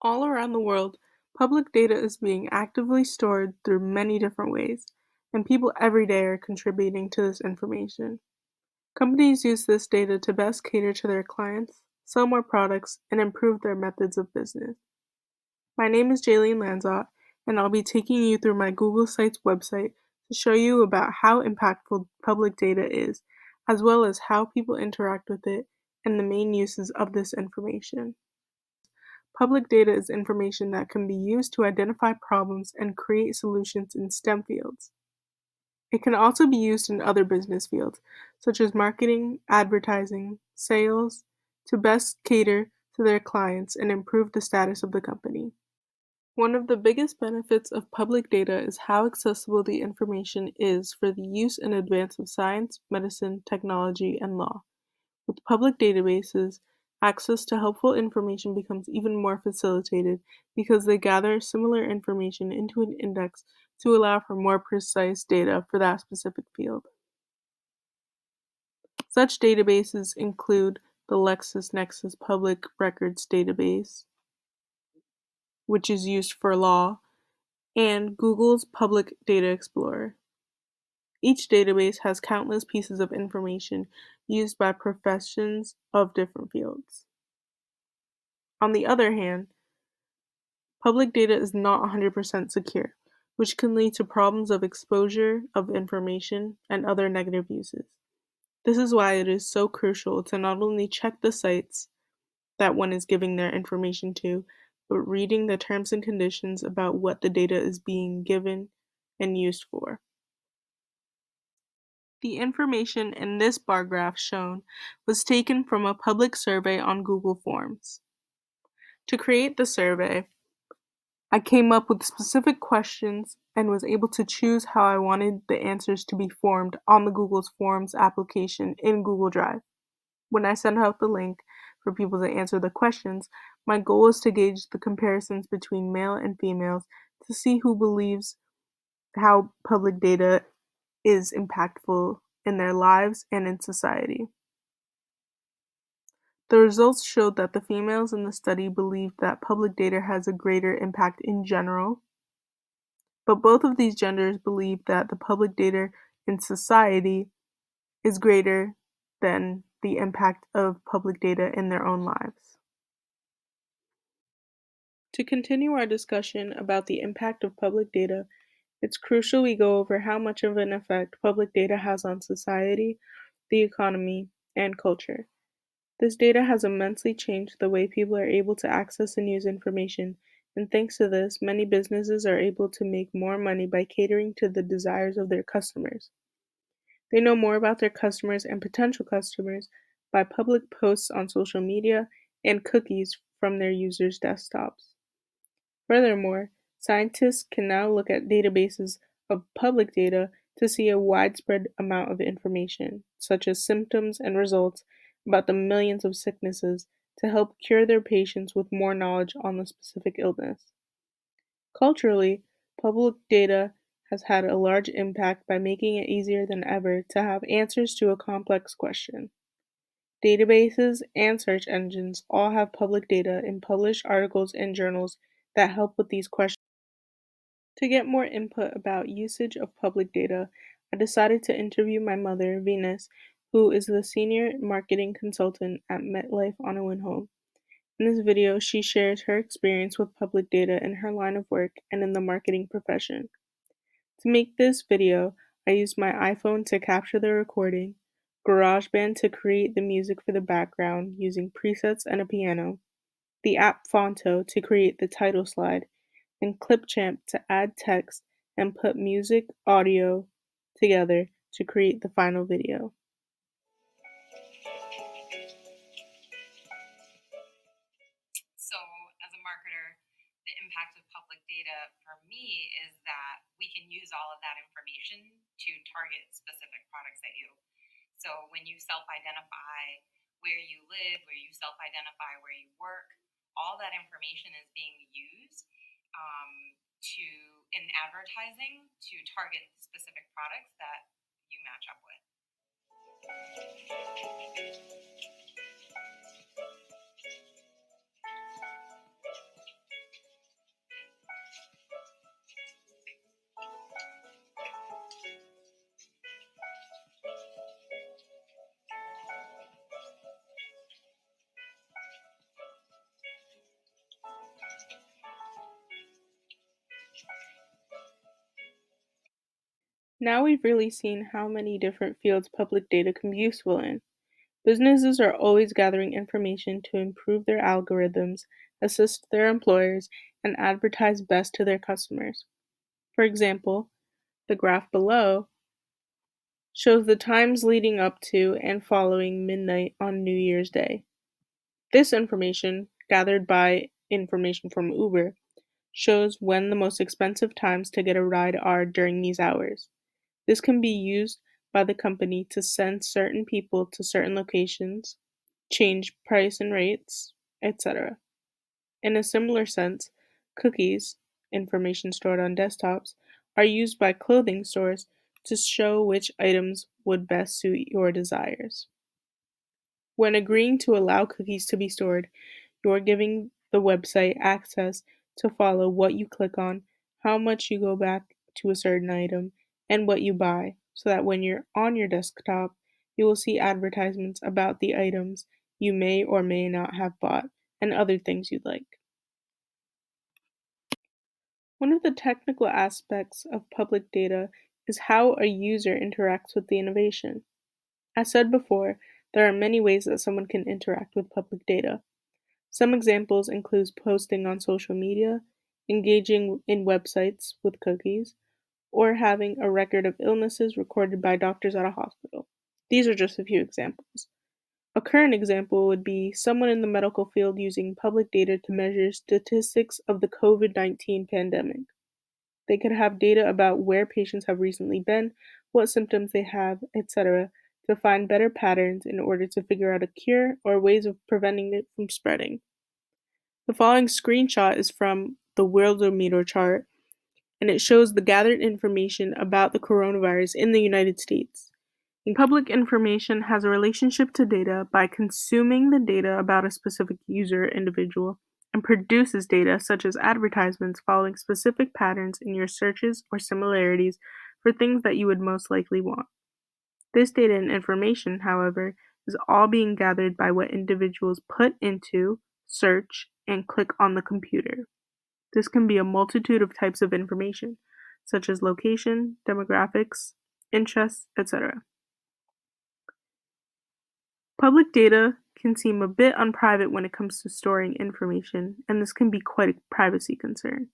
All around the world, public data is being actively stored through many different ways, and people every day are contributing to this information. Companies use this data to best cater to their clients, sell more products, and improve their methods of business. My name is Jaylene Lanzot, and I'll be taking you through my Google Sites website to show you about how impactful public data is, as well as how people interact with it and the main uses of this information. Public data is information that can be used to identify problems and create solutions in STEM fields. It can also be used in other business fields, such as marketing, advertising, sales, to best cater to their clients and improve the status of the company. One of the biggest benefits of public data is how accessible the information is for the use and advance of science, medicine, technology, and law. With public databases, access to helpful information becomes even more facilitated because they gather similar information into an index to allow for more precise data for that specific field. Such databases include the LexisNexis Public Records Database, which is used for law, and Google's Public Data Explorer. Each database has countless pieces of information used by professions of different fields. On the other hand, public data is not 100% secure, which can lead to problems of exposure of information and other negative uses. This is why it is so crucial to not only check the sites that one is giving their information to, but reading the terms and conditions about what the data is being given and used for. The information in this bar graph shown was taken from a public survey on Google Forms. To create the survey, I came up with specific questions and was able to choose how I wanted the answers to be formed on the Google's Forms application in Google Drive. When I sent out the link for people to answer the questions, my goal was to gauge the comparisons between male and females to see who believes how public data is impactful in their lives and in society. The results showed that the females in the study believed that public data has a greater impact in general, but both of these genders believe that the public data in society is greater than the impact of public data in their own lives. To continue our discussion about the impact of public data, it's crucial we go over how much of an effect public data has on society, the economy, and culture. This data has immensely changed the way people are able to access and use information, and thanks to this, many businesses are able to make more money by catering to the desires of their customers. They know more about their customers and potential customers by public posts on social media and cookies from their users' desktops. Furthermore, scientists can now look at databases of public data to see a widespread amount of information, such as symptoms and results about the millions of sicknesses, to help cure their patients with more knowledge on the specific illness. Culturally, public data has had a large impact by making it easier than ever to have answers to a complex question. Databases and search engines all have public data in published articles and journals that help with these questions. To get more input about usage of public data, I decided to interview my mother, Venus, who is the senior marketing consultant at MetLife Auto and Home. In this video, she shares her experience with public data in her line of work and in the marketing profession. To make this video, I used my iPhone to capture the recording, GarageBand to create the music for the background using presets and a piano, the app Fonto to create the title slide, and Clipchamp to add text and put music, audio together to create the final video. So, as a marketer, the impact of public data for me is that we can use all of that information to target specific products at you. So, when you self identify where you live, where you self identify where you work, all that information is being used to in advertising to target specific products that you match up with. Now we've really seen how many different fields public data can be useful in. Businesses are always gathering information to improve their algorithms, assist their employers, and advertise best to their customers. For example, the graph below shows the times leading up to and following midnight on New Year's Day. This information, gathered by information from Uber, shows when the most expensive times to get a ride are during these hours. This can be used by the company to send certain people to certain locations, change price and rates, etc. In a similar sense, cookies, information stored on desktops, are used by clothing stores to show which items would best suit your desires. When agreeing to allow cookies to be stored, you're giving the website access to follow what you click on, how much you go back to a certain item, and what you buy, so that when you're on your desktop, you will see advertisements about the items you may or may not have bought and other things you'd like. One of the technical aspects of public data is how a user interacts with the innovation. As said before, there are many ways that someone can interact with public data. Some examples include posting on social media, engaging in websites with cookies, or having a record of illnesses recorded by doctors at a hospital. These are just a few examples. A current example would be someone in the medical field using public data to measure statistics of the COVID-19 pandemic. They could have data about where patients have recently been, what symptoms they have, etc., to find better patterns in order to figure out a cure or ways of preventing it from spreading. The following screenshot is from the Worldometer chart, and it shows the gathered information about the coronavirus in the United States. Public information has a relationship to data by consuming the data about a specific user individual and produces data such as advertisements following specific patterns in your searches or similarities for things that you would most likely want. This data and information, however, is all being gathered by what individuals put into, search, and click on the computer. This can be a multitude of types of information, such as location, demographics, interests, etc. Public data can seem a bit unprivate when it comes to storing information, and this can be quite a privacy concern.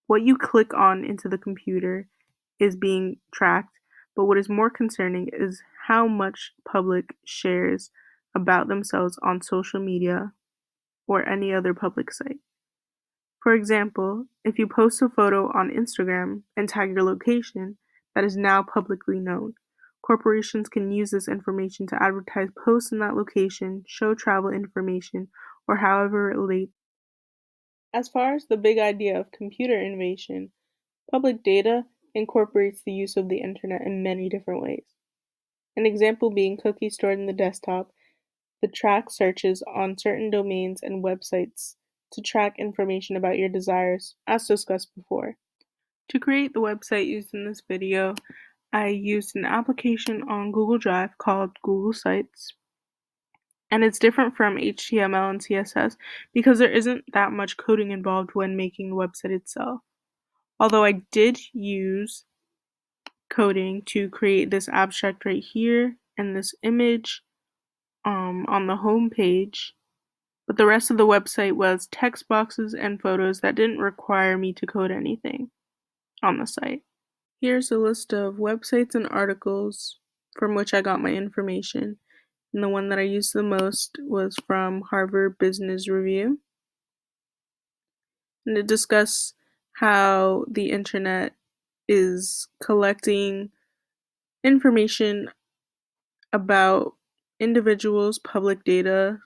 What you click on into the computer is being tracked, but what is more concerning is how much public shares about themselves on social media or any other public site. For example, if you post a photo on Instagram and tag your location, that is now publicly known. Corporations can use this information to advertise posts in that location, show travel information, or however it relates. As far as the big idea of computer innovation, public data incorporates the use of the internet in many different ways. An example being cookies stored in the desktop that track searches on certain domains and websites to track information about your desires, as discussed before. To create the website used in this video, I used an application on Google Drive called Google Sites, and it's different from HTML and CSS because there isn't that much coding involved when making the website itself. Although I did use coding to create this abstract right here and this image on the home page, but the rest of the website was text boxes and photos that didn't require me to code anything on the site. Here's a list of websites and articles from which I got my information, and the one that I used the most was from Harvard Business Review, and it discussed how the internet is collecting information about individuals' public data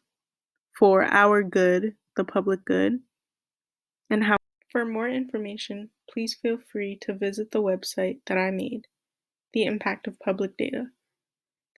for our good, the public good, and how. For more information, please feel free to visit the website that I made, The Impact of Public Data.